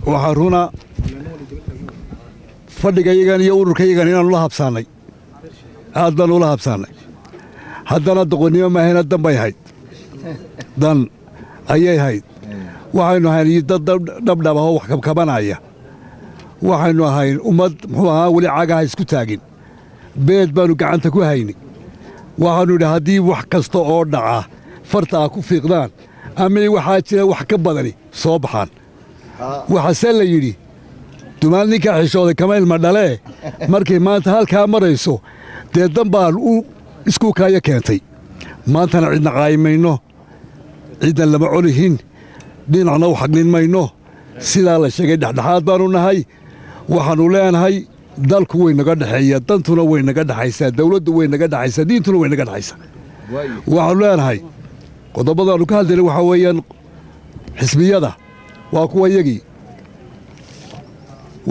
وحرونا فدق يجان يورو كيجان إن الله بساني هذا الله بساني هذا ندقوني ما هنا الدم بيهاي دان أيه هاي وحنو هاي دبنا هو حكم كمان عيا وحنو هاي أمد هو ولي عاجها يسكتاجين بيت بانو كعنتك وهايني وحنو لهدي وحكستو أوردعه فرتاكو في قدان أمي وحاجة وحكب بدني صباحا وحسن يجري تمال نيكا حشود كمان المدلة مركي ما تهال كامر يسو تدم بال اسكو كايا كنتي ما تنا عندنا قايمينه عندنا لما عليهن دين عنا وحقين ماينه سيدا لا شيء دحدحاد بانو نهاي waxaanu leenahay dalku way naga dhaxeeyaa dantuna way naga dhaxaysaa dawladdu way naga dhaxaysaa diintuna way naga dhaxaysaa waxaanu leenahay qodobada ka hadlay waxa weeyaan xisbiyada waa kuwa yagi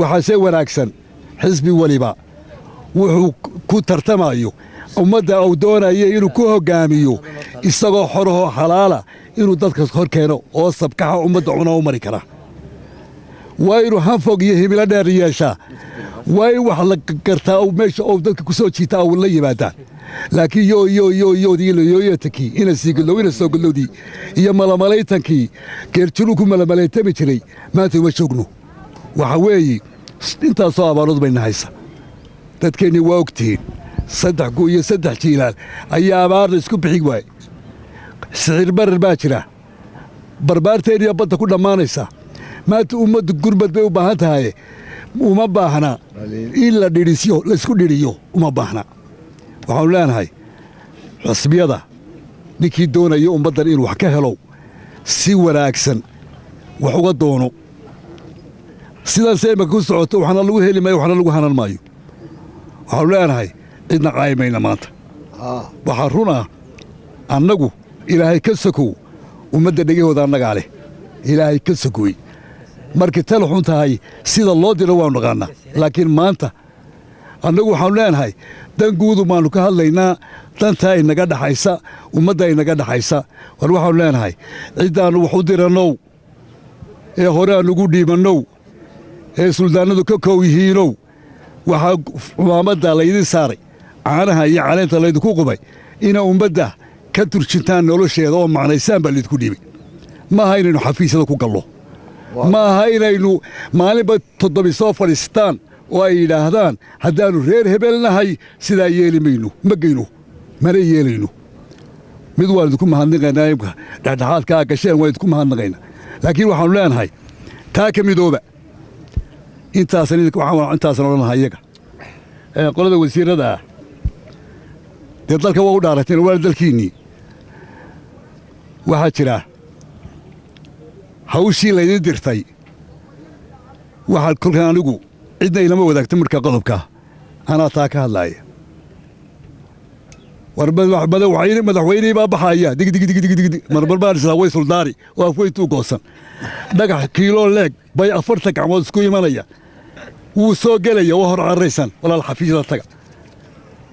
waxa si wanaagsan xisbi waliba wuxuu ku tartamayo ummadda uu doonayo inuu ku hogaamiyo isagoo xoroho xalaala inuu dadka hor keeno oo sabkaha ummadda una u mari kara ويرو هنفوق يهمل الرياشة ويوحل كرتا أو مش أو ذلك كسوة شتاء ولا يبادان لكن يو دي يو يتكي إن السيقلو إن السوقلو دي هي ملامليتكي كيرتلوكم ملامليتمي تري ما توشوقنو وحوي انت صعب رض بين هيسا تتكني وقتين صدح قوية صدح تيلال أيام عارض سكوب حقواي سعر بر باكرة بربار تيري أبدا كل ما نيسا ما تأمد قربت بيو بهاتها وما باهنا إلا ديريسيو لسكو ديريو وما باهنا وحولان هاي حسبيضة نكي دونا يوم بدل إلو حكاهلو سيورا أكسن وحوغا دونو سيدان سيما كو سعوتو وحنا لغو هيلي مايو وحنا لغو هانا المايو وحولان هاي إدنا قايمين مات وحرونا أنقو إلهي كسكو ومدى دقيقو دان نقالي إلهي كسكوي markii tal xun tahay sida loo diro waan naqaana laakiin maanta anagu waxaan leenahay dan guud maanu ka hadlaynaa danta ay naga dhaxaysa ummadda ay naga dhaxaysa war waxaan leenahay cidaan wax u dirano ee hore aan ugu dhiibano ee suldaanadu ka kooyihiino waxa ummadda laydin saaray caanaha iyo caleenta laydinku qubay ina ummadda ka turjintaan nolosheeda oo macnaysaan baa laydinku dhiibay ma haynayno xafiisyada ku gallo ما هاينينو مالبا تضبي فلسطين وأي لهذان هدانو رير هبلنا هاي سيدا يلي مينو مجينو مري يلينو مدوالدكم هندقنا يبقى دحال كاكشين ويدكم هندقنا لكن وحنا لان هاي تاك ميدوبا انت سنيدك وحنا انت سنورنا هايك قولوا وزير هذا يطلق هو دارتين والد الكيني واحد شراه hawshii laydin dirtay waxa kulkaan anigu cidna ilama wadaagto marka qodobka ana taa ka hadlaaya madaxweyne baa baxaya dig marbar baan isla way suldaari waa faytu goosan dhagax kiilo leeg bay 40 gacmood isku imanaya wuu soo galaya oo hor careysan walaal xafiisada taga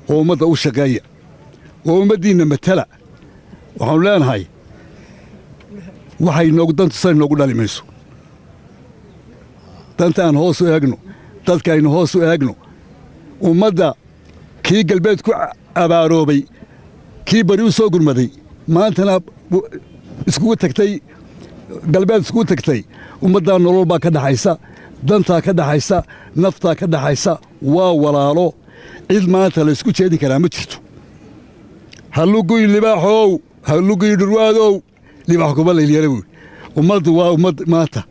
oo ummadda u shaqeeya oo ummadiina matala waxaan leenahay waxay noogu dantu say noogu dhali mayso dantaan hoos u eegno dadkaynu hoos u eegno ummadda kii galbeed ku abaaroobay kii bari u soo gurmaday maantana iskugu tagtay galbeed iskugu tagtay ummaddaa nolol baa ka dhaxaysa dantaa ka dhaxaysa naftaa ka dhaxaysa waa walaalo cid maanta la isku jeedin karaa ma jirto halluguy libaaxow halluguy dhurwaadow لما حكومة اللي يروي ومد ماتا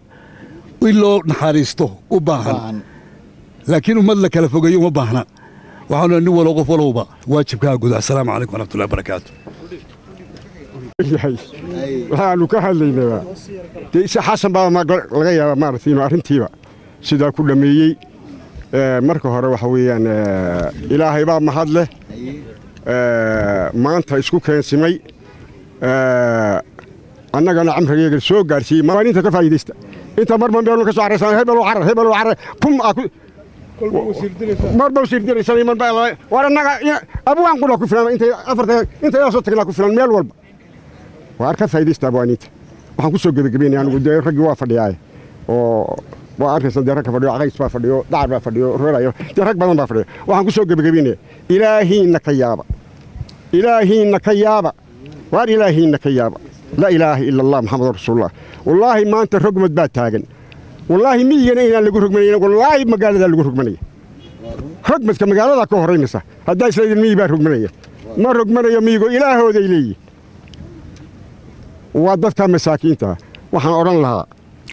ويلو نحاريستو وباهن لكن ومد لك لفوقي وباهنا وحنا نول وقف ولوبا واجب كاغود السلام عليكم ورحمة الله وبركاته waxaanu ka hadlaynaa deesha xasan baa laga yaabaa maartiin arintiiba sida ku dhameeyay marka hore waxa weeyaan ilaahay baa mahad leh maanta isku keensimay annagana camrigeega soo gaarsiiyay maalinta ka faa'iideysta inta marban baa ka soo careysan hebel oo carar kum marba wasiir diraysan man baa war annaga abwaan qula ku filan inta soo tagna ku filan meel walba war ka faa'iideysta abwaanita waxaan ku soo gabagabeynay anigu ragii waa fadhiyaay وأركز درك فديو عقيس فديو دعر فديو رأيه درك بدن فديو وعن كسر جبينه إلهي إنك يابا إلهي إنك يابا وإلهي إنك يابا لا إله إلا الله محمد رسول الله والله ما أنت رقم بات تاجن والله مية إنا اللي جرق مني والله مقالة اللي جرق مني رقمك كمقالة ذا كهرينسة هذا يصير المية بارق مني ما رقم مني يميجو إله ذي لي وضفت مساكين تا وحن أوران لها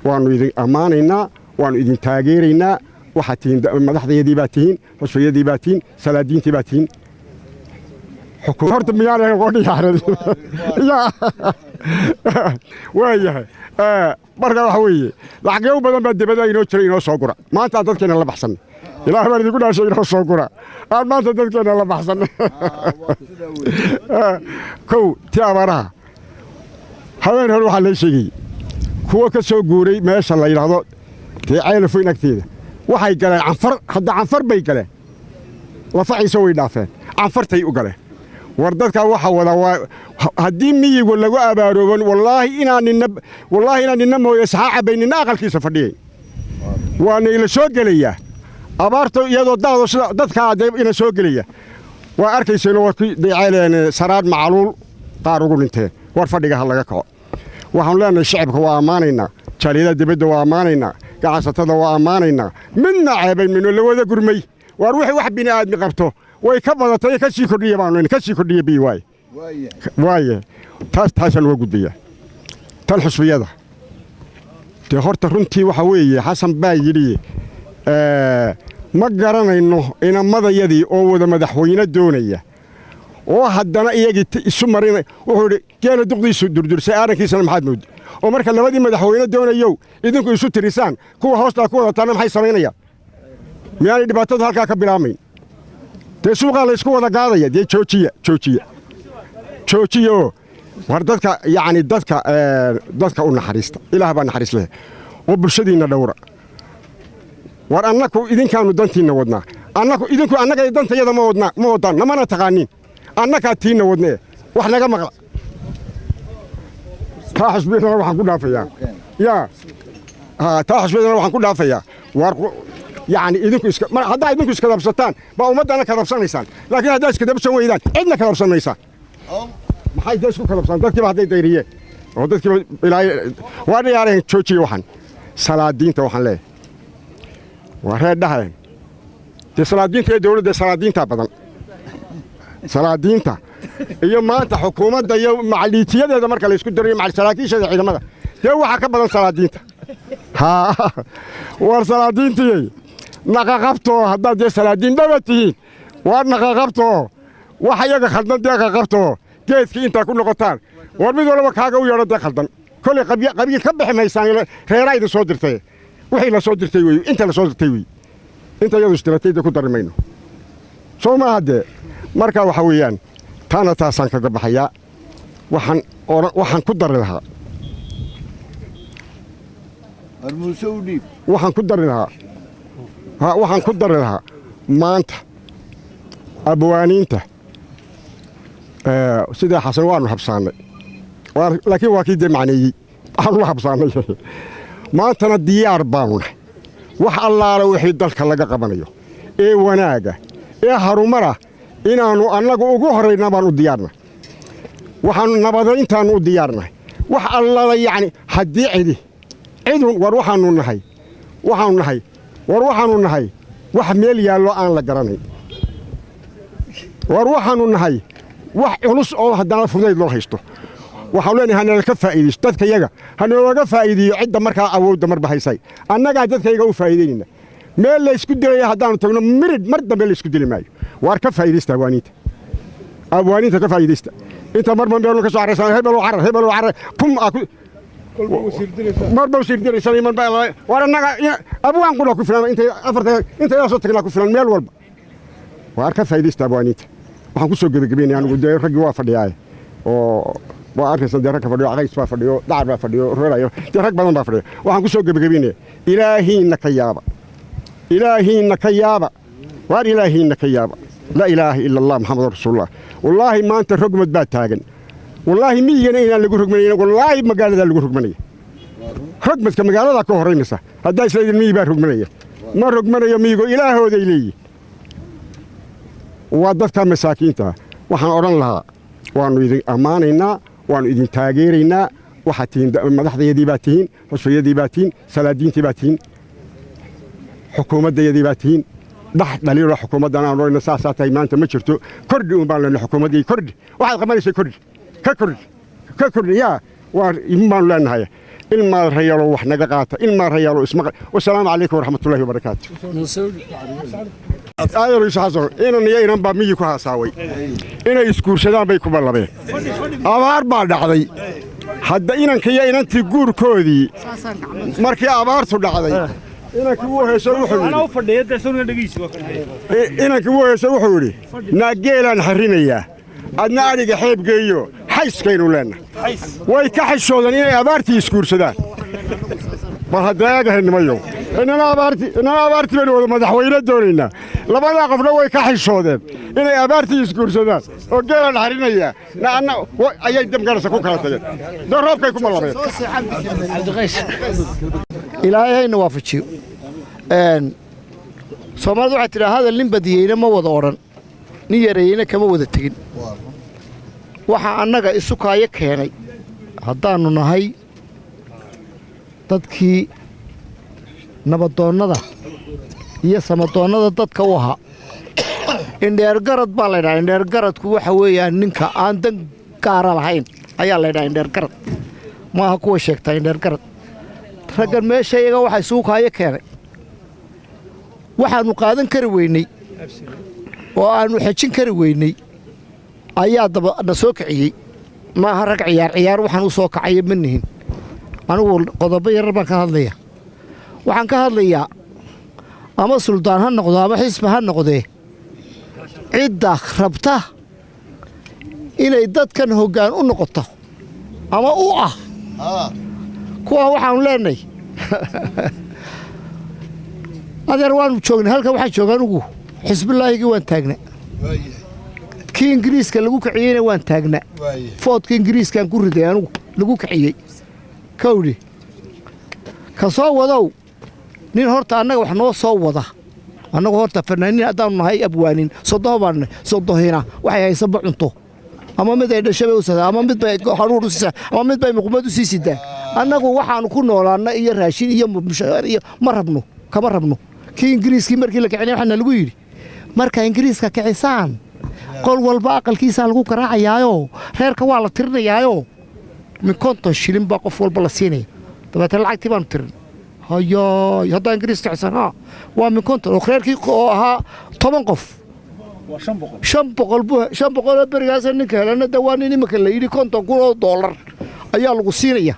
وأنو إذن أماننا وأنو إذن تاجرنا وحتين مدحض يدي باتين وصف يدي باتين سلادين تباتين حكومة هرت مياه يقولي يا وياه بركة وحوي لحقيقة بدل إنه تري إنه صقرة ما تعتقد كنا الله بحسن إله ما يقول شيء إنه صقرة ما تعتقد كنا الله بحسن كو تيابرها هذين هروح على شيء هو كسو جوري ما شاء الله يلاحظوا تعال فينا كثير وحي قال عنفر حد عنفر بيقله وفعي يسوي دافع عنفر تيقله وردتك waxa wada hadii miyi lagu abaarooban wallahi inaan ninamo isxaaca baynina aqalkiisa fadhiyay waana ila soo galaya abaarto iyadoo dadka ina soo galaya waa arkayseen warkii deecayleen saraad macluul qaar ugu dhinteen war fadhiga hal laga kaco waxaan leenahay shacabka waa amaanayna jaaliyada dibadda waa amaanayna ganacsatada waa amaanayna midna ceebay minoo la wada gurmay war wixii wax bini aadmi qabto way ka badatay ka sii kordhiye baan ka sii kordhiye bi waaye taasaan uga gudbiyaa tan xusbiyada dee horta runtii waxa weeye xasan baa yidhi ma garanayno inamadayadii oo wada madaxweyne doonaya oo haddana iyagii isu marinay wuxuu yidhi geela duqdiisu durdursay aarankiisana maxaad moodi oo marka labadii madaxweyne doonayow idinku isu tirisaan kuwa hoostaa ku wadataana maxay samaynayaan miyaanay dhibaatadu halkaa ka bilaamayn dee suuqaa la isku wada gaadaya dee joojiya war dadka yacni dadka u naxariista ilaah baa naxariis leh oo bulshadiinna dhowra war annaku idinkaanu dantiinna wadnaa idinku annaga dantayada ma wadaan namana taqaaniin annakaa tiinna wadnee wax naga maqla taa xusbiyadana waxaan ku dhaafayaa taa xusbiyadana waxaan ku dhaafayaa war يعني إذنكم هذا إذنكم إسكدبستان بأمدنا كدبسانيسان لكن هذا إسكدبسان ويدان عندنا كدبسانيسان ما حد يسكو كدبسان دكتي بعد يديريه ودكتي إلى وارد يارين تشوشي وحن سلادين توحن له وهذا ده سلادين تي دولة ده سلادين تابدان سلادين تا يوم ما تحكومة ده يوم معليتية ده مركز يسكت دري مع السلاكيش هذا عيدا ماذا يوم حكبدان سلادين تا ها ورسلادين تي نقاقبتو هذا دي سلادين دبتي ونقاقبتو وحياك خلدان دي قاقبتو geedkii inta ku noqotaan war mid walba kaaga u yeero khaldaan kulli qabiil ka bixi maysaan reerayda soo dirtay wixii la soo dirtay way inta la soo dirtay way inta iyadu istiraatiijiyada ku darimayno soo ma hade marka waxa weeyaan taana taasaan kaga baxaya waxaan ku dari lahaa waxaan ku dari lahaa maanta abwaaniinta sida xasan waanu habsaanay laakiin waa kii dee macneeyey waxaanu la habsaanay maantana diyaar baanu nahay wax allaala wixii dalka laga qabanayo ee wanaaga ee harumara inaannu annagu ugu horrayna baan u diyaarnay waxaanu nabadayntaannu u diyaarnahay wax allaala yacni haddii cidun war waxaanu nahay wax meel yaallo aan la garanayn war waxaanu nahay wax culus oo haddana fudayd loo haysto waxaan leenahay hanala ka faa'iideysto dadkayaga hanooga faa'iideeyo cidda markaa awoodda marba haysay annagaa dadkayaga u faa'iideynayna meel la isku dilaya haddaanu tagno mar dambe la isku dili maayo waar ka faa'iideysta abwaaniinta ka faa'iideysta inta marba meelun ka soo caraysan hebel oo carar pum marba wasiir diraysan war annaga abwaan qura ku filan inta soo tagnaa ku filan meel walba waar ka faa'iideysta abwaaniinta waxaan ku soo gabagabeynay anigu dee raggii waa fadhiyaay oo waa arkaysan dee rag ka fadhiyo caqays baa fadhiyo dacar baa fadhiyo reerayo dee rag badan baa fadhiyo waxaan ku soo gabagabeynay ilaahiina ka yaaba waar ilaahiina ka yaaba laa ilaaha ila allah maxamed rasuulullah wallaahi maanta rogmad baa taagan wallaahi miyigana inaan lagu rogmanayna wallaahi magaaladaa lagu rogmanaya rogmadka magaalada ka horeynaysa haddaa isleedin miyi baa rogmanaya ma rogmanayo miyigo ilaahooday leeyihin waa dadka masaakiinta waxaan odhan lahaa waannu idin ammaanaynaa waannu idin taageeraynaa waxaad tihiin madaxdayadii baa tihiin xusfiyadii baa tihiin salaadiintii baa tihiin xukuumaddayadii baa tihiin dhax dhaliilo xukuumaddan aan odhanayna saasaa tahay maanta ma jirto kordhi un baan leenahay xukuumaddii kordhi waxaad qabanaysay ka kordhi yaa waa idin baanu leenahay ilmaa rayaalo wax naga qaata ilmaa rayaalo ismaqa wasalaamu calaykum waraxmatullaahi wabarakaatu aayaro isaxaso inan iyo inan baa miyi ku haasaaway inay isguursadaan bay ku ballabeen abaar baa dhacday hadda inanka iyo inantii guurkoodii markii abaartu dhacday inankii wuu heeso wuxuu yidhi naageelaan xarrinayaa adna adhiga xeebgeeyo xayskaynu leennahay way ka xishoodeen inay abaartii isguursadaan bal hadda eegahaynimayow inana abaartii baynu wada madaxweyne doonaynaa labadaa qofna way ka xishoodeen inay abaartii isguursadaan oo geelaan xarrinayaa naanna ayay damgarasa ku kala tageen dee roobkay ku ballabeen ilaahay hayna waafajiyo soomaalidu waxay tidhaa hadal nin badiyeyna ma wada odhan nin yareeyeyna kama wada tegin waxaa annaga isu kaayo keenay haddaannu nahay dadkii nabadoonnada iyo samadoonnada dadka u ahaa indheergarad baa laydhaha indheergaradku waxa weeyaan ninka aan dan gaara lahayn ayaa laydhaha indheergarad maaha kuwa sheegtaa indheergarad raggan meesha iyaga waxaa isugu kaayo keenay waxaannu qaadan kari weynay oo aannu xejin kari weynay ayaa daba na soo kiciyey maaha rag ciyaar waxaan u soo kacaya ma nihin anigu qodobo yarar baan ka hadlaya waxaan ka hadlayaa ama suldaan ha noqdo ama xisbi ha noqdee cidda rabta inay dadkan hoggaan u noqoto ama u ah kuwaa waxaannu leenahay adeer waannu joognay halkan waxaan jooga anugu xisbillaahigii waan taagnaa kii ingiriiska lagu kiciyeyna waan taagnaa foodka ingiriiskaan ku riday anugu lagu kiciyey kawdhi ka soo wadow nin horta annaga wax noo soo wada annagu horta fanaaniin haddaannu nahay abwaanin sodoho baan sodohina waxay haysaba cunto ama mid ay dhashabay u sadaa ama mid bay xanuur u siisaa ama mid bay muqmad u sii sidaa annagu waxaannu ku noolaanna iyo raashin iyo mushaar iyo ma rabno kama rabno kii ingiriiskii markii la kicinay waxaana lagu yidhi marka ingiriiska kicisaan qol walba aqalkiisaa lagu garaacayaayo reerka waa la tirinayaayo min 50 shilin baa qof walba la siinaya dabeetana lacagtii baanu tirin hayaay haddaa ingiriis kicisan waa min 50 oo reerkii oo ahaa 10 qof 500 berigaas ninka helana dawaan imika la yidhi $50,000 ayaa lagu siinaya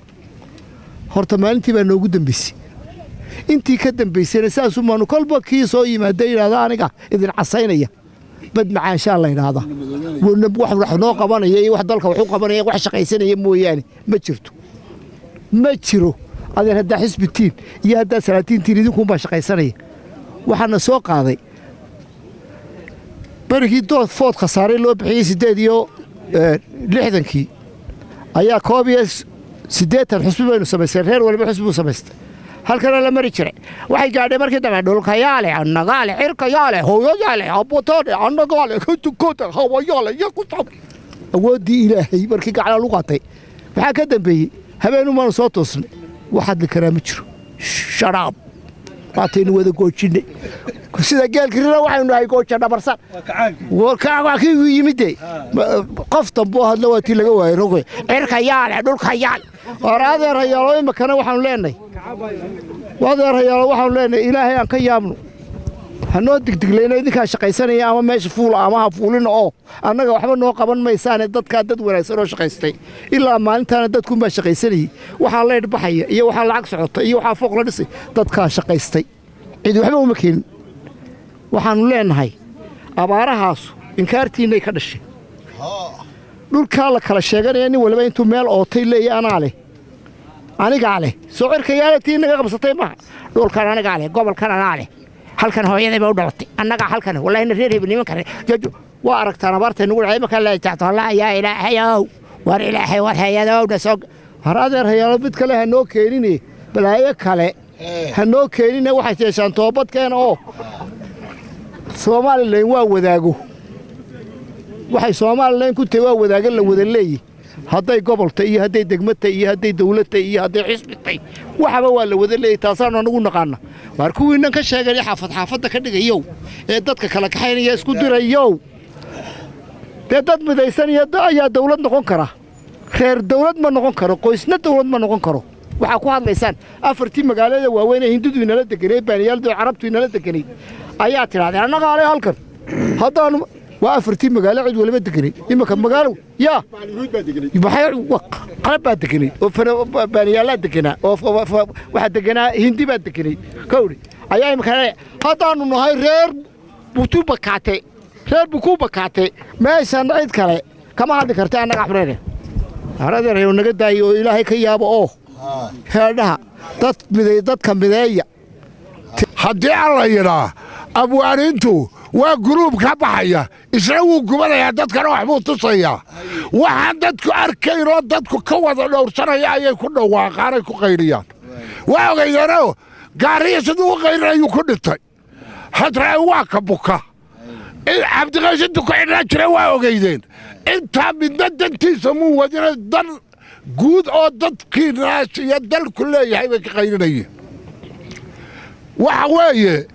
horta maalintii baa noogu dambaysay intii ka dambaysayna saas umaanu kolba kii soo yimaada yidhaahda aniga idin casaynaya bad macaanshaa la yidhaahdaa wax noo qabanaya iyo wax dalka waxu qabanaya wax shaqaysanaya mooyaane ma jiro adeer haddaa xisbitiin iyo haddaa salaatiintiin idinkuunbaa shaqaysanaya waxaana soo qaaday berigii dood food khasaaray loo bixiyey 8 ayaa 80 xusbi baynu samaysteen reer walba xusbi buu samaystay halkana la mari jiray waxay gaadhay markii dambe dhulka yaale annagaale cirka yaale hooyo yaale abotoode annagaale kutukota hawayaale iyo ku tab awoodii ilaahay markii gacala lagu qaatay maxaa ka dambeeyey habeenu maanu soo toosnay waxaad la karaa ma jiro sharaab baataynu wada goojinay sida geelkirina waxaynu nahay gooja dhabarsan waa kii yimide qof dambo hadla waa tii laga waayay rogo cirka yaale dhulka yaale adeerayaalo imakana waxaanu leenahay ilaahay aan ka yaabno hanoo digdiglayna idinkaa shaqaysanaya ama meesha fuula ama ha fuulina oo annaga waxba noo qaban maysaane dadkaa dad wanaagsan oo shaqaystay ilaa maalintaana dadkunbaa shaqaysanayey waxaa leydh baxaya iyo waxaa lacag socota iyo waxaa fooq la dhisay dadkaa shaqaystay cidi waxba uma keenin waxaannu leenahay abaarahaasu inkaartiinnay ka dhashay dhulkaa la kala sheeganaya nin waliba intuu meel ootay leeya anaa leh anigaa leh soo cirka yaalatii naga qabsatay maaha dhulkan anigaa leh gobolkan anaa leh halkan hooyadayba u dhalatay annagaa halkan wallahina reer hebel nimankan jajo waa aragtaan abaartay nugu dhacay markaa la taagto allah yaa ilaahayow war ilaahay war hayadowna soo هرادر هيا بيت كله هنو كينيني بلايا كله هنو كينيني واحد يشان توبت كان Soomaaliland waa wadaago waxay Soomaaliland ku tagaa wadaaga la wada leeyahay haday gobolta iyo haday degmada iyo haday dawladda iyo haday xisbitay waxba waa la wada leeyahay taasaan anagu naqaana war kuwiinan ka sheegay xaafadda ka dhigayo ee dadka kala kaxaynaya isku dirayo dad midaysan iyo ayaa dawlad noqon kara reer dawlad ma noqon karo qoysna dawlad ma noqon karo waxa ku hadlaysaan afartii magaalada waaweyn ee hindidu inala deganay baaniyaalda carabtu inala deganay ayaa tiraahday anaga ale halkan haddaan waa afartii magaalo cid waliba deganay imaka magaalo yaa maxay qalab baa deganay oo baaniyaala deganaa oo waxa deganaa hindi baa deganay kowri ayaa imaka haddaanu nahay reer buku bakaate meeshan cid kale kama hadli karta anaga xubreene haradeer ay naga daayo oo ilaahay ka yaabo oo heedhaha dadka mideeya haddii alla yidhaa abwaanintu waa guruub ka baxaya isna wuu gubanayaa dadkana waxbuu tusayaa waxaan dadku arkaynoo dadku ka wada dhowrsanaya ayay ku dhawaaqaanay ku qaydhiyaan waa ogeydeenoo gaariya siduu u qaydhinayuu ku dhintay hadrae waa ka buka cabdiqaysintu ku xidhnaa jira waa ogeydeen intaa midna dantiisa muu wadina dan guud oo dadkii naas iyo dalku leeyahay bay ka qaydhinayeen waxa weeye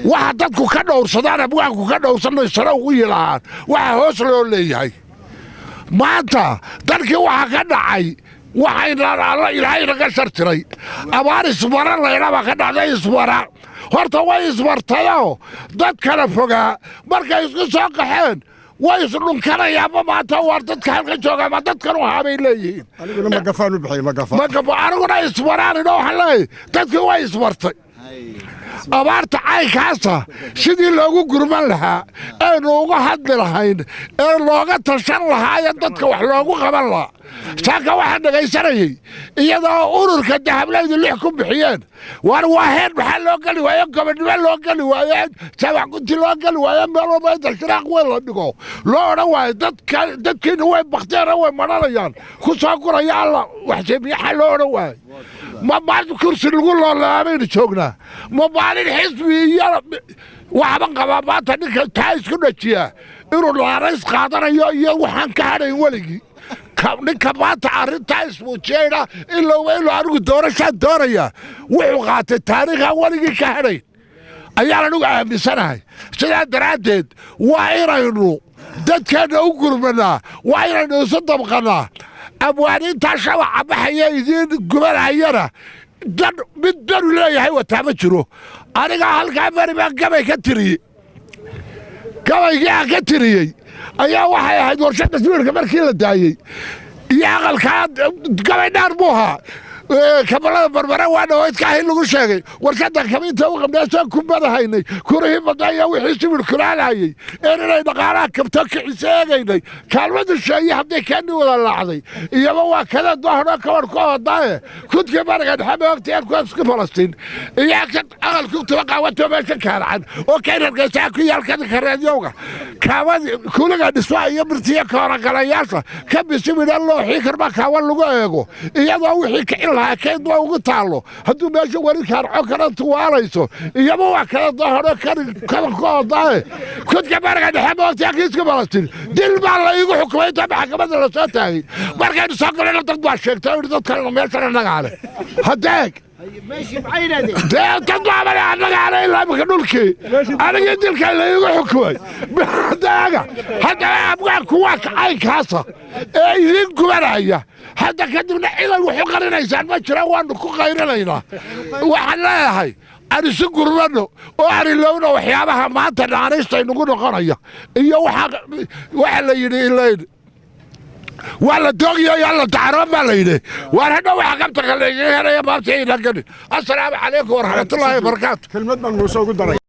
waxa dadku ka dhowrsadaan abwaanku ka dhowrsanay sare ugu yilahaan waxa hoos loo leeyahay maanta dalkii waxa ka dhacay waxayna alla ilaahay naga shartiray abaar ismara laydhaba ka dhacday ismara horta way ismartayoo dad kala fogaa markay isku soo qaxeen way isdhunkanayaanba maanta waar dadka halka jooga ma dadkan u haabay leeyihiin aniguna magafaan u bixiyay aniguna ismaraaninoo waxaan leeyahay dadkii way ismartay abaarta caynkaasa sidii loogu gurman lahaa aynu uga hadli lahayn ee looga tashan lahaa dadka wax loogu qaban lahaa saaka waxaan dhegaysanayay iyadoo ururka dahablaydu 6 ku bixiyeen war waaheen maxaa loo geli waayo gobonimo loo geli waayo sabax gunti loo geli waayo meel walba inta shiraaq weyn la dhigo loo odhan waayo dadkiina way bakteera way madhanayaan ku soo guraya alla waxseemiyaxa loo odhan waayo ma maalin kursi lagu loolaamaynu joognaa ma maalin xisbi iyo waxban qabaa maanta ninka taa isku dhajiyaa inuu laarays qaadanayo iyo waxaan ka hadhayn weligii ninka maanta arrintaa ismuujiyeyna ilowba inuu anigu doorashaan doonaya wuxuu qaatay taariikhaan weligii ka hadhayn ayaan anigu aaminsanahay sidaa daraaddeed waa inaynu dadkeenna u gurmanaa waa inaynu isu dabqannaa abwaaniintaa shabaca baxaya idiin gubanayana mid danu leeyahay wataa ma jiro anigaa halkaa beri baan gabay ka tiriyey gabaygii aan ka tiriyey ayaa waxay ahayd warshadda sawirka markii la daayey iyo aqalkaa gabay dhaar buu ahaa kabalada barbara waa dhawaydka ahi lagu sheegay warshadda kaminta u qabnaasaan ku madahaynay kurihii badaya wixii sawir kulaalahayey inay dhaqaalaha kabto kicisa eegaynay kaalmada sheeye hadday keeni wada laacday iyaba waa kada doohno kabar ku hodaaye kudkii bariga dhexe moogtayeen kuwaasku falastiin iyo aqalku tubaqaawato meesha kaaracan oo kaynargaysaa ku yaalkada kareedyowga kaawadi kuliga dhismaa iyo birtiya kooragalayaasha ka bisimidhan looxii karba kaawan lagu eego iyadoo wixii kicin كيد وقتالو هدو ماشي وريكار عكرة تواليسو يبا وكذا ظهر كذا قاضي كنت كبار قاعد حماس ياكيس كبارستين دل بالله يقول حكومة تبع حكومة الرسالة بركة نساق لنا تطبع الشيخ تقول تتكلم ماشي أنا عليه هداك ماشي بعينه دي تطلع على أنا عليه لا بخلولكي أنا قلت لك اللي يقول حكومة هذا أبغى كواك أي كاسة إذن كبارية هذا كدبنا إلى وحقرنا إنسان ما شرا وانو كغيرنا هنا وحلاها هاي أنا سكر منه وأنا لونه وحيابها ما تنعرفت إنه كنا قرية إيه وحلا يلين ولا دوغيا يلا تعرف ما ليني وانا وحقمتك اللي هنا يا بابتي لكن السلام عليكم ورحمة الله وبركاته كلمة من موسى